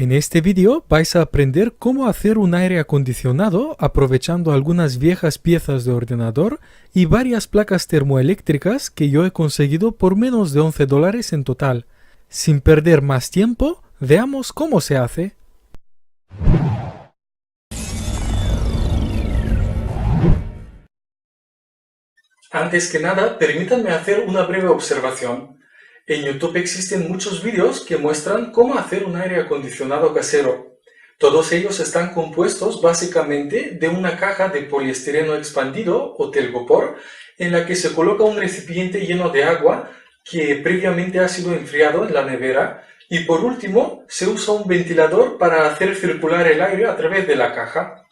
En este vídeo vais a aprender cómo hacer un aire acondicionado aprovechando algunas viejas piezas de ordenador y varias placas termoeléctricas que yo he conseguido por menos de $11 en total. Sin perder más tiempo, veamos cómo se hace. Antes que nada, permítanme hacer una breve observación. En YouTube existen muchos vídeos que muestran cómo hacer un aire acondicionado casero. Todos ellos están compuestos básicamente de una caja de poliestireno expandido o telgopor en la que se coloca un recipiente lleno de agua que previamente ha sido enfriado en la nevera y por último se usa un ventilador para hacer circular el aire a través de la caja.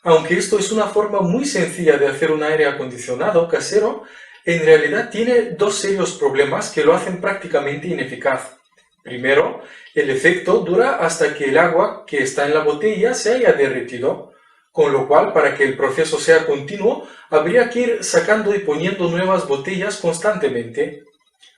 Aunque esto es una forma muy sencilla de hacer un aire acondicionado casero, en realidad tiene dos serios problemas que lo hacen prácticamente ineficaz. Primero, el efecto dura hasta que el agua que está en la botella se haya derretido, con lo cual para que el proceso sea continuo habría que ir sacando y poniendo nuevas botellas constantemente.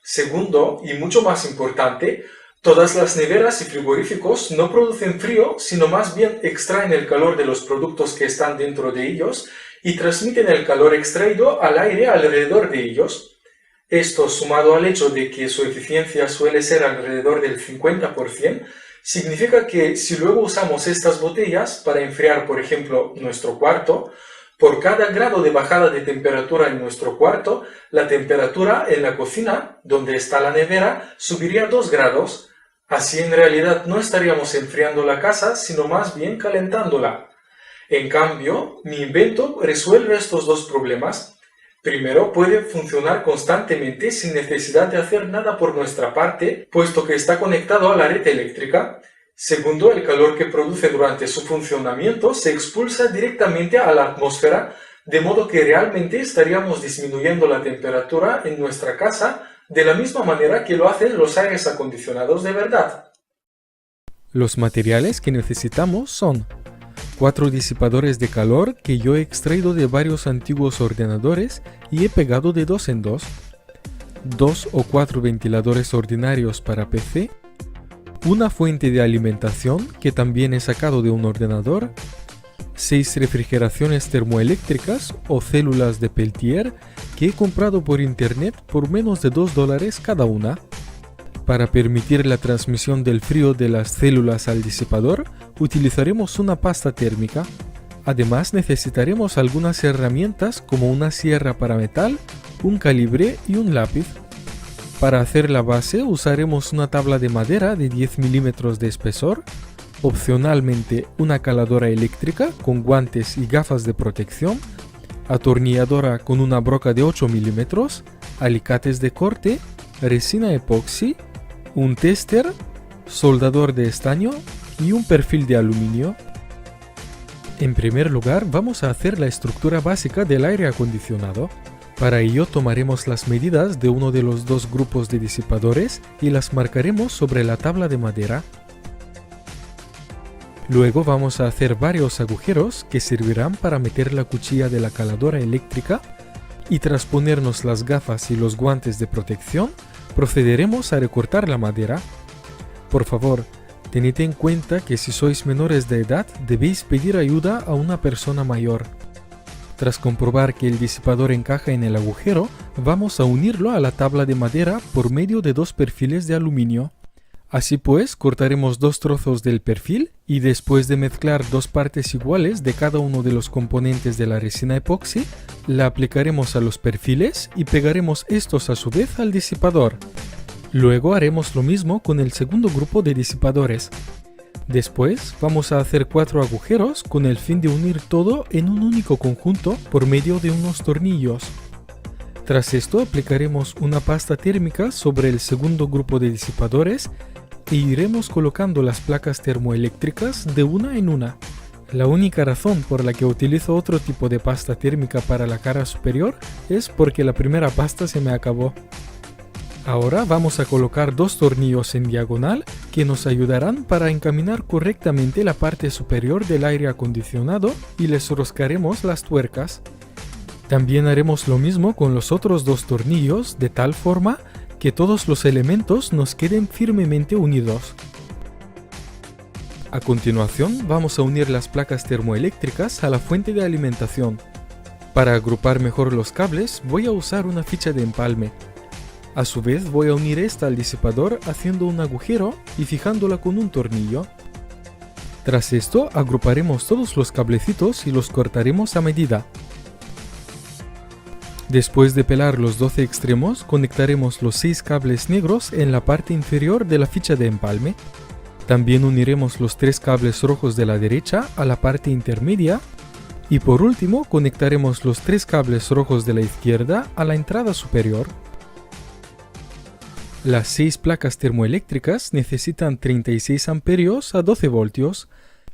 Segundo, y mucho más importante, todas las neveras y frigoríficos no producen frío, sino más bien extraen el calor de los productos que están dentro de ellos y transmiten el calor extraído al aire alrededor de ellos. Esto, sumado al hecho de que su eficiencia suele ser alrededor del 50%, significa que si luego usamos estas botellas para enfriar, por ejemplo, nuestro cuarto, por cada grado de bajada de temperatura en nuestro cuarto, la temperatura en la cocina, donde está la nevera, subiría 2 grados. Así en realidad no estaríamos enfriando la casa, sino más bien calentándola. En cambio, mi invento resuelve estos dos problemas. Primero, puede funcionar constantemente sin necesidad de hacer nada por nuestra parte, puesto que está conectado a la red eléctrica. Segundo, el calor que produce durante su funcionamiento se expulsa directamente a la atmósfera, de modo que realmente estaríamos disminuyendo la temperatura en nuestra casa de la misma manera que lo hacen los aires acondicionados de verdad. Los materiales que necesitamos son 4 disipadores de calor que yo he extraído de varios antiguos ordenadores y he pegado de 2 en 2, 2 o 4 ventiladores ordinarios para PC, una fuente de alimentación que también he sacado de un ordenador, 6 refrigeraciones termoeléctricas o células de Peltier que he comprado por internet por menos de $2 cada una. Para permitir la transmisión del frío de las células al disipador, utilizaremos una pasta térmica. Además necesitaremos algunas herramientas como una sierra para metal, un calibre y un lápiz. Para hacer la base usaremos una tabla de madera de 10 milímetros de espesor, opcionalmente una caladora eléctrica con guantes y gafas de protección, atornilladora con una broca de 8 milímetros, alicates de corte, resina epoxi, un tester, soldador de estaño y un perfil de aluminio. En primer lugar vamos a hacer la estructura básica del aire acondicionado. Para ello tomaremos las medidas de uno de los dos grupos de disipadores y las marcaremos sobre la tabla de madera. Luego vamos a hacer varios agujeros que servirán para meter la cuchilla de la caladora eléctrica y tras ponernos las gafas y los guantes de protección, procederemos a recortar la madera. Por favor, tened en cuenta que si sois menores de edad debéis pedir ayuda a una persona mayor. Tras comprobar que el disipador encaja en el agujero, vamos a unirlo a la tabla de madera por medio de 2 perfiles de aluminio. Así pues, cortaremos 2 trozos del perfil y después de mezclar 2 partes iguales de cada uno de los componentes de la resina epoxi, la aplicaremos a los perfiles y pegaremos estos a su vez al disipador. Luego haremos lo mismo con el segundo grupo de disipadores. Después vamos a hacer 4 agujeros con el fin de unir todo en un único conjunto por medio de unos tornillos. Tras esto aplicaremos una pasta térmica sobre el segundo grupo de disipadores e iremos colocando las placas termoeléctricas de una en una. La única razón por la que utilizo otro tipo de pasta térmica para la cara superior es porque la primera pasta se me acabó. Ahora vamos a colocar 2 tornillos en diagonal que nos ayudarán para encaminar correctamente la parte superior del aire acondicionado y les roscaremos las tuercas. También haremos lo mismo con los otros 2 tornillos de tal forma que todos los elementos nos queden firmemente unidos. A continuación, vamos a unir las placas termoeléctricas a la fuente de alimentación. Para agrupar mejor los cables, voy a usar una ficha de empalme. A su vez, voy a unir esta al disipador haciendo un agujero y fijándola con un tornillo. Tras esto, agruparemos todos los cablecitos y los cortaremos a medida. Después de pelar los 12 extremos, conectaremos los 6 cables negros en la parte inferior de la ficha de empalme. También uniremos los 3 cables rojos de la derecha a la parte intermedia. Y por último, conectaremos los 3 cables rojos de la izquierda a la entrada superior. Las 6 placas termoeléctricas necesitan 36 amperios a 12 voltios.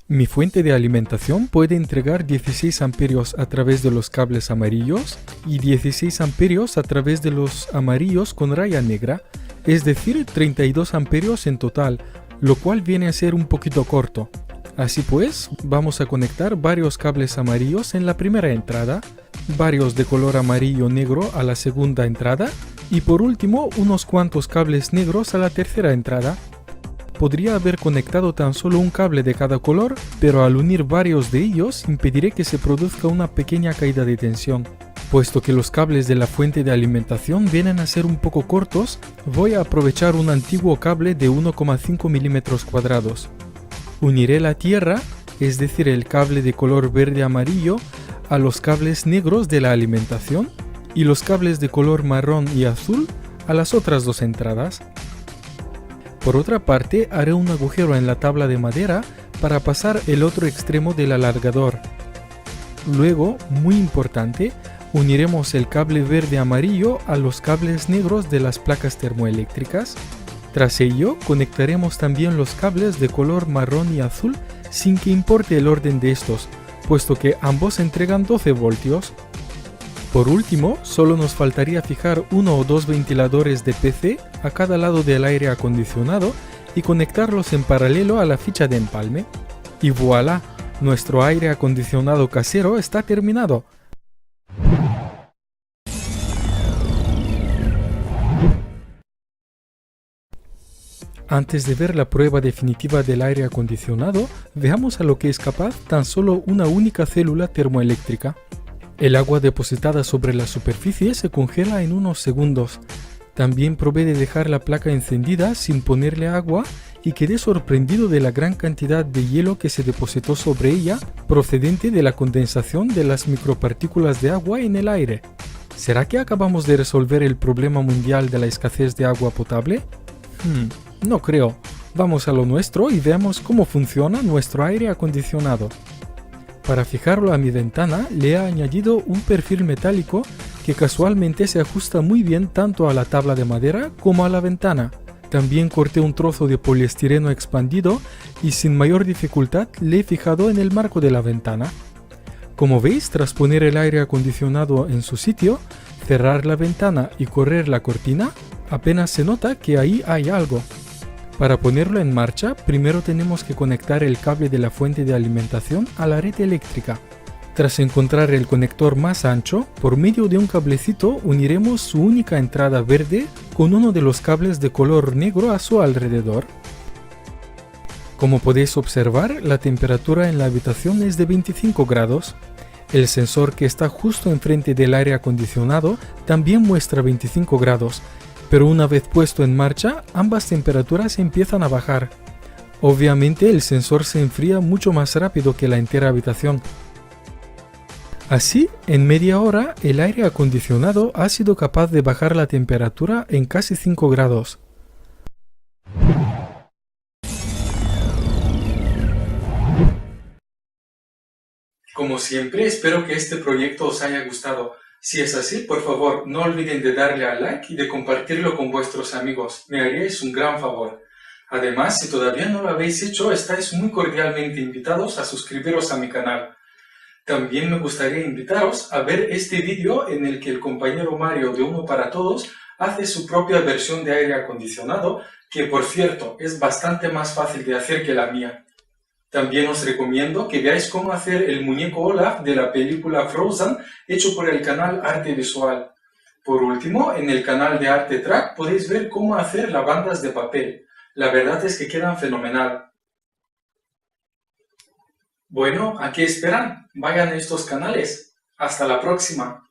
Mi fuente de alimentación puede entregar 16 amperios a través de los cables amarillos y 16 amperios a través de los amarillos con raya negra, es decir, 32 amperios en total, lo cual viene a ser un poquito corto. Así pues, vamos a conectar varios cables amarillos en la primera entrada, varios de color amarillo-negro a la segunda entrada y por último unos cuantos cables negros a la tercera entrada. Podría haber conectado tan solo un cable de cada color, pero al unir varios de ellos impediré que se produzca una pequeña caída de tensión. Puesto que los cables de la fuente de alimentación vienen a ser un poco cortos, voy a aprovechar un antiguo cable de 1,5 milímetros cuadrados. Uniré la tierra, es decir el cable de color verde-amarillo, a los cables negros de la alimentación y los cables de color marrón y azul a las otras dos entradas. Por otra parte, haré un agujero en la tabla de madera para pasar el otro extremo del alargador. Luego, muy importante, uniremos el cable verde-amarillo a los cables negros de las placas termoeléctricas. Tras ello, conectaremos también los cables de color marrón y azul sin que importe el orden de estos, puesto que ambos entregan 12 voltios. Por último, solo nos faltaría fijar uno o dos ventiladores de PC a cada lado del aire acondicionado y conectarlos en paralelo a la ficha de empalme. Y voilà, nuestro aire acondicionado casero está terminado. Antes de ver la prueba definitiva del aire acondicionado, veamos a lo que es capaz tan solo una única célula termoeléctrica. El agua depositada sobre la superficie se congela en unos segundos. También probé de dejar la placa encendida sin ponerle agua y quedé sorprendido de la gran cantidad de hielo que se depositó sobre ella procedente de la condensación de las micropartículas de agua en el aire. ¿Será que acabamos de resolver el problema mundial de la escasez de agua potable? No creo. Vamos a lo nuestro y veamos cómo funciona nuestro aire acondicionado. Para fijarlo a mi ventana le he añadido un perfil metálico que casualmente se ajusta muy bien tanto a la tabla de madera como a la ventana. También corté un trozo de poliestireno expandido y sin mayor dificultad le he fijado en el marco de la ventana. Como veis, tras poner el aire acondicionado en su sitio, cerrar la ventana y correr la cortina, apenas se nota que ahí hay algo. Para ponerlo en marcha, primero tenemos que conectar el cable de la fuente de alimentación a la red eléctrica. Tras encontrar el conector más ancho, por medio de un cablecito uniremos su única entrada verde con uno de los cables de color negro a su alrededor. Como podéis observar, la temperatura en la habitación es de 25 grados. El sensor que está justo enfrente del aire acondicionado también muestra 25 grados. Pero una vez puesto en marcha, ambas temperaturas empiezan a bajar. Obviamente el sensor se enfría mucho más rápido que la entera habitación. Así, en media hora, el aire acondicionado ha sido capaz de bajar la temperatura en casi 5 grados. Como siempre, espero que este proyecto os haya gustado. Si es así, por favor, no olviden de darle al like y de compartirlo con vuestros amigos. Me haríais un gran favor. Además, si todavía no lo habéis hecho, estáis muy cordialmente invitados a suscribiros a mi canal. También me gustaría invitaros a ver este vídeo en el que el compañero Mario de Uno para Todos hace su propia versión de aire acondicionado, que por cierto es bastante más fácil de hacer que la mía. También os recomiendo que veáis cómo hacer el muñeco Olaf de la película Frozen hecho por el canal Arte Visual. Por último, en el canal de Arte Track podéis ver cómo hacer lavandas de papel. La verdad es que quedan fenomenal. Bueno, ¿a qué esperan? Vayan a estos canales. Hasta la próxima.